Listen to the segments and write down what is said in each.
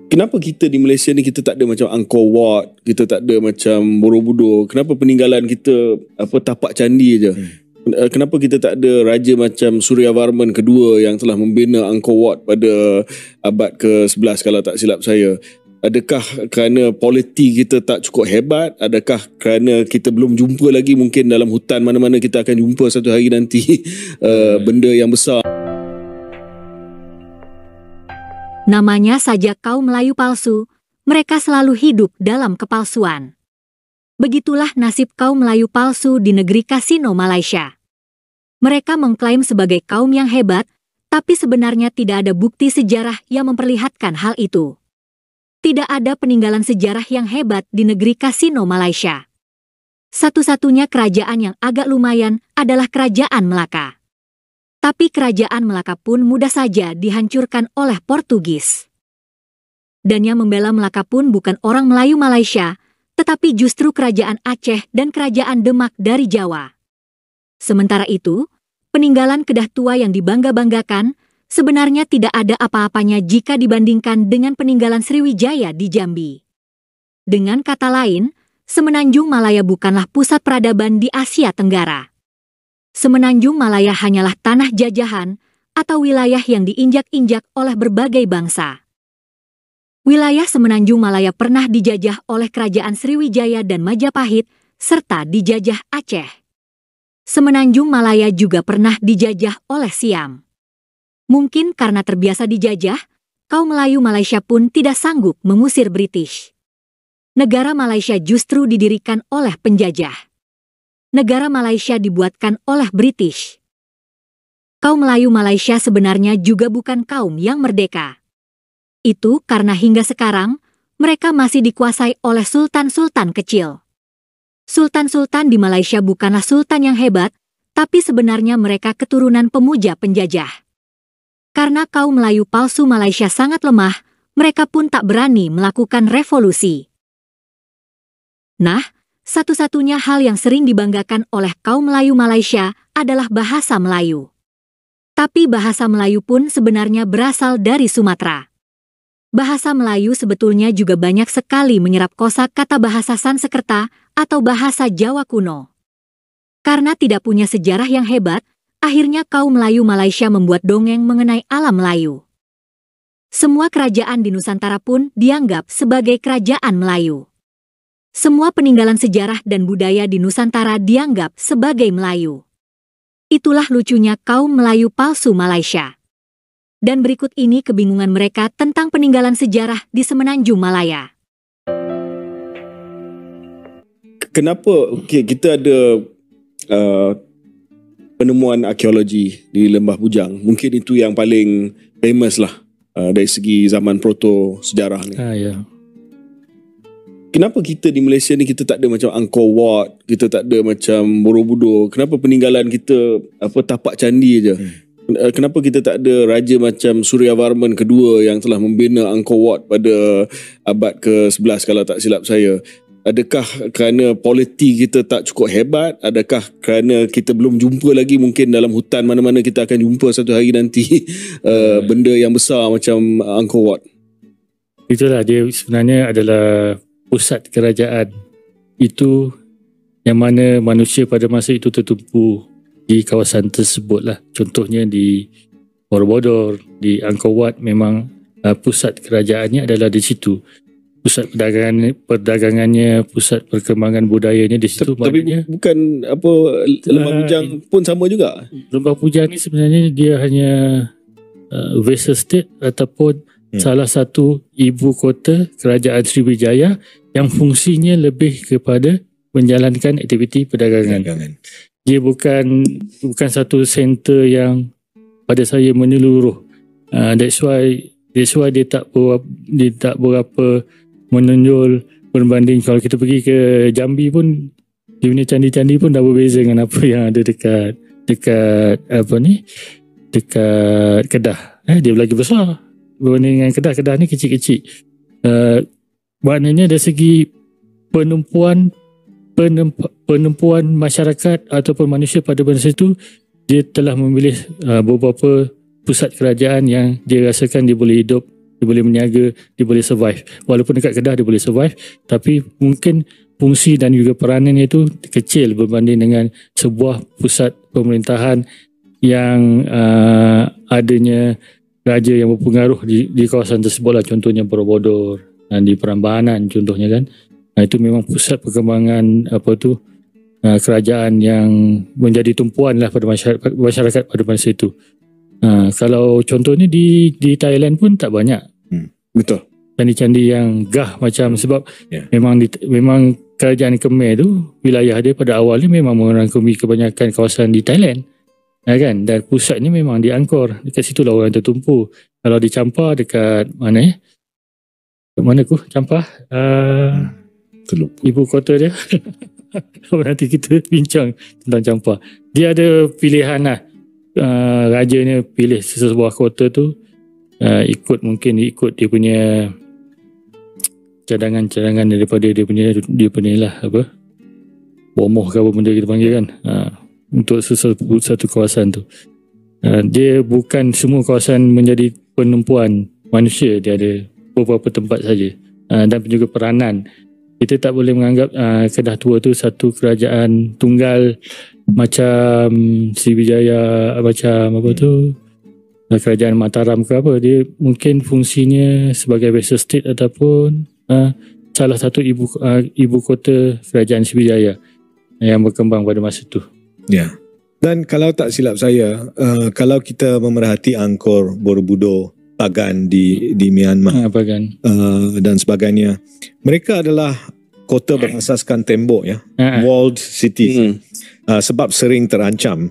Kenapa kita di Malaysia ni kita tak ada macam Angkor Wat, kita tak ada macam Borobudur? Kenapa peninggalan kita tapak candi je? Kenapa kita tak ada raja macam Suryavarman kedua yang telah membina Angkor Wat pada abad ke-11 kalau tak silap saya? Adakah kerana politi kita tak cukup hebat? Adakah kerana kita belum jumpa lagi, mungkin dalam hutan mana-mana kita akan jumpa satu hari nanti benda yang besar? Namanya saja kaum Melayu palsu, mereka selalu hidup dalam kepalsuan. Begitulah nasib kaum Melayu palsu di negeri kasino Malaysia. Mereka mengklaim sebagai kaum yang hebat, tapi sebenarnya tidak ada bukti sejarah yang memperlihatkan hal itu. Tidak ada peninggalan sejarah yang hebat di negeri kasino Malaysia. Satu-satunya kerajaan yang agak lumayan adalah Kerajaan Melaka. Tapi Kerajaan Melaka pun mudah saja dihancurkan oleh Portugis. Dan yang membela Melaka pun bukan orang Melayu Malaysia, tetapi justru Kerajaan Aceh dan Kerajaan Demak dari Jawa. Sementara itu, peninggalan Kedah Tua yang dibangga-banggakan sebenarnya tidak ada apa-apanya jika dibandingkan dengan peninggalan Sriwijaya di Jambi. Dengan kata lain, Semenanjung Malaya bukanlah pusat peradaban di Asia Tenggara. Semenanjung Malaya hanyalah tanah jajahan atau wilayah yang diinjak-injak oleh berbagai bangsa. Wilayah Semenanjung Malaya pernah dijajah oleh Kerajaan Sriwijaya dan Majapahit, serta dijajah Aceh. Semenanjung Malaya juga pernah dijajah oleh Siam. Mungkin karena terbiasa dijajah, kaum Melayu Malaysia pun tidak sanggup mengusir British. Negara Malaysia justru didirikan oleh penjajah. Negara Malaysia dibuatkan oleh British. Kaum Melayu Malaysia sebenarnya juga bukan kaum yang merdeka. Itu karena hingga sekarang, mereka masih dikuasai oleh sultan-sultan kecil. Sultan-sultan di Malaysia bukanlah sultan yang hebat, tapi sebenarnya mereka keturunan pemuja penjajah. Karena kaum Melayu palsu Malaysia sangat lemah, mereka pun tak berani melakukan revolusi. Nah, satu-satunya hal yang sering dibanggakan oleh kaum Melayu Malaysia adalah bahasa Melayu. Tapi bahasa Melayu pun sebenarnya berasal dari Sumatera. Bahasa Melayu sebetulnya juga banyak sekali menyerap kosakata bahasa Sanskerta atau bahasa Jawa kuno. Karena tidak punya sejarah yang hebat, akhirnya kaum Melayu Malaysia membuat dongeng mengenai alam Melayu. Semua kerajaan di Nusantara pun dianggap sebagai kerajaan Melayu. Semua peninggalan sejarah dan budaya di Nusantara dianggap sebagai Melayu. Itulah lucunya kaum Melayu palsu Malaysia. Dan berikut ini kebingungan mereka tentang peninggalan sejarah di Semenanjung Malaya. Kenapa kita ada penemuan arkeologi di Lembah Bujang? Mungkin itu yang paling famous lah dari segi zaman proto sejarah ni. Ya. Kenapa kita di Malaysia ni kita tak ada macam Angkor Wat, kita tak ada macam Borobudur? Kenapa peninggalan kita tapak candi je? Kenapa kita tak ada raja macam Suryavarman kedua yang telah membina Angkor Wat pada abad ke-11 kalau tak silap saya? Adakah kerana politi kita tak cukup hebat? Adakah kerana kita belum jumpa lagi, mungkin dalam hutan mana-mana kita akan jumpa satu hari nanti benda yang besar macam Angkor Wat? Itulah dia sebenarnya adalah pusat kerajaan itu, yang mana manusia pada masa itu tertumpu di kawasan tersebut lah. Contohnya di Borobudur, di Angkor Wat, memang pusat kerajaannya adalah di situ. Pusat perdagangannya, pusat perkembangan budayanya di situ. Tapi bukan Lembah Bujang pun sama juga? Lembah Bujang ni sebenarnya dia hanya vassal state ataupun salah satu ibu kota kerajaan Sriwijaya yang fungsinya lebih kepada menjalankan aktiviti perdagangan. Dia bukan satu center yang pada saya menyeluruh. That's why dia tak berapa menonjol berbanding kalau kita pergi ke Jambi pun, dia punya candi-candi pun dah berbeza dengan apa yang ada dekat Kedah. Dia lagi besar berbanding dengan Kedah ni kecil-kecil. Maknanya dari segi penumpuan masyarakat ataupun manusia pada masa itu, dia telah memilih beberapa pusat kerajaan yang dia rasakan dia boleh hidup dia boleh meniaga, dia boleh survive. Walaupun dekat Kedah dia boleh survive, tapi mungkin fungsi dan juga peranannya itu kecil berbanding dengan sebuah pusat pemerintahan yang adanya raja yang berpengaruh di kawasan tersebut lah. Contohnya Borobudur dan di Prambanan contohnya kan. Itu memang pusat perkembangan kerajaan yang menjadi tumpuan lah pada masyarakat pada masa itu. Kalau contohnya di Thailand pun tak banyak. Betul. Candi-candi yang gah macam sebab memang kerajaan Khmer tu wilayah dia pada awalnya memang merangkumi kebanyakan kawasan di Thailand. Kan? Dan pusatnya memang di Angkor. Dekat situ lah orang tertumpu. Kalau di Champa dekat mana Dekat mana Champa? Ibu kota dia. Nanti kita bincang tentang Champa. Dia ada pilihan lah. Rajanya pilih sebuah kota tu ikut dia punya cadangan daripada dia punya lah bomoh ke apa benda kita panggil kan, untuk satu kawasan tu. Dia bukan semua kawasan menjadi penumpuan manusia, dia ada beberapa tempat saja. Dan juga peranan, kita tak boleh menganggap Kedah Tua tu satu kerajaan tunggal macam Sriwijaya, macam kerajaan Mataram ke apa. Dia mungkin fungsinya sebagai vassal state ataupun salah satu ibu kota kerajaan Sriwijaya yang berkembang pada masa tu. Ya. Dan kalau tak silap saya, kalau kita memerhati Angkor, Borobudur, Pagan di Myanmar, Pagan dan sebagainya, mereka adalah kota berasaskan tembok ya, walled cities. Sebab sering terancam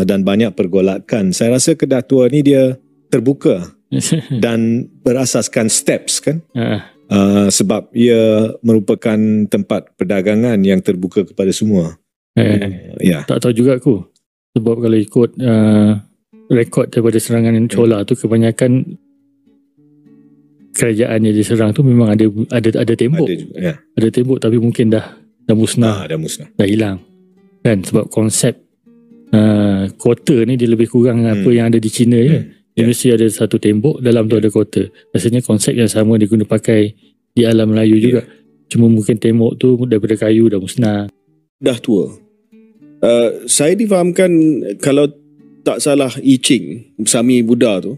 dan banyak pergolakan. Saya rasa Kedah Tua ni dia terbuka dan berasaskan steps kan. Sebab ia merupakan tempat perdagangan yang terbuka kepada semua. Tak tahu juga sebab kalau ikut rekod daripada serangan Chola tu, kebanyakan kerajaan yang diserang tu memang ada tembok. Ada tembok tapi mungkin dah musnah. Dah hilang. Kan sebab konsep kota ni dia lebih kurang apa yang ada di China je. Dia mesti ada satu tembok, dalam tu ada kota. Rasanya konsep yang sama dia guna pakai di alam Melayu juga. Cuma mungkin tembok tu daripada kayu dah musnah. Dah tua. Saya difahamkan kalau tak salah I Ching, Sami Buddha tu,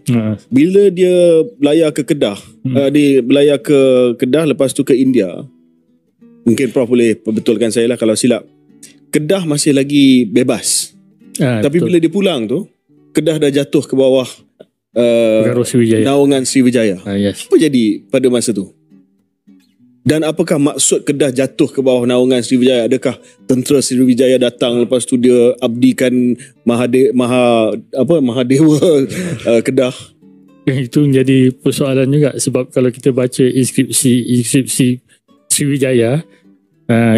bila dia belayar ke Kedah, dia belayar ke Kedah lepas tu ke India. Mungkin Prof boleh perbetulkan saya lah kalau silap. Kedah masih lagi bebas. Tapi betul. Bila dia pulang tu, Kedah dah jatuh ke bawah naungan Sriwijaya. Apa jadi pada masa tu? Dan apakah maksud Kedah jatuh ke bawah naungan Sriwijaya? Adakah tentera Sriwijaya datang lepas tu dia abdikan Mahadewa Kedah? Itu menjadi persoalan juga, sebab kalau kita baca inskripsi Sriwijaya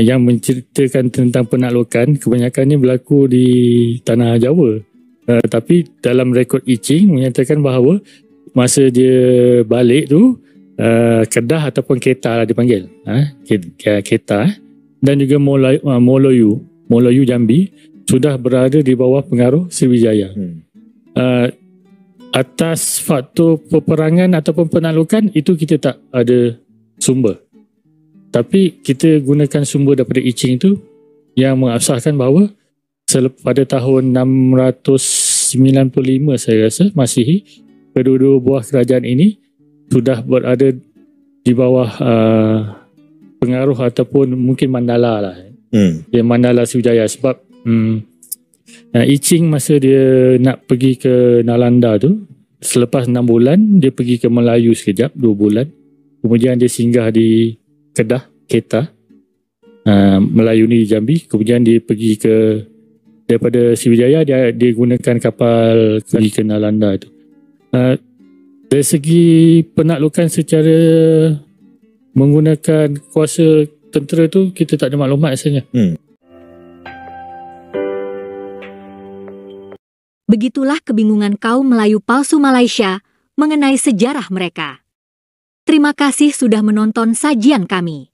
yang menceritakan tentang penaklukan, kebanyakannya berlaku di tanah Jawa. Tapi dalam rekod I Ching menyatakan bahawa masa dia balik tu, Kedah ataupun Kedah lah dipanggil, Kedah dan juga Molayu Jambi sudah berada di bawah pengaruh Sriwijaya. Atas faktor peperangan ataupun penaklukan itu kita tak ada sumber, tapi kita gunakan sumber daripada I Ching itu yang mengasahkan bahawa pada tahun 695 saya rasa Masihi, kedua-dua buah kerajaan ini sudah berada di bawah pengaruh ataupun mungkin Mandala lah. Dia Mandala Sriwijaya. Sebab I Ching masa dia nak pergi ke Nalanda tu, selepas 6 bulan dia pergi ke Melayu sekejap 2 bulan. Kemudian dia singgah di Kedah, Melayu ni di Jambi. Kemudian dia pergi daripada Sriwijaya dia gunakan kapal pergi ke Nalanda tu. Dari segi penaklukan secara menggunakan kuasa tentera tu, kita tak ada maklumat rasanya. Begitulah kebingungan kaum Melayu palsu Malaysia mengenai sejarah mereka. Terima kasih sudah menonton sajian kami.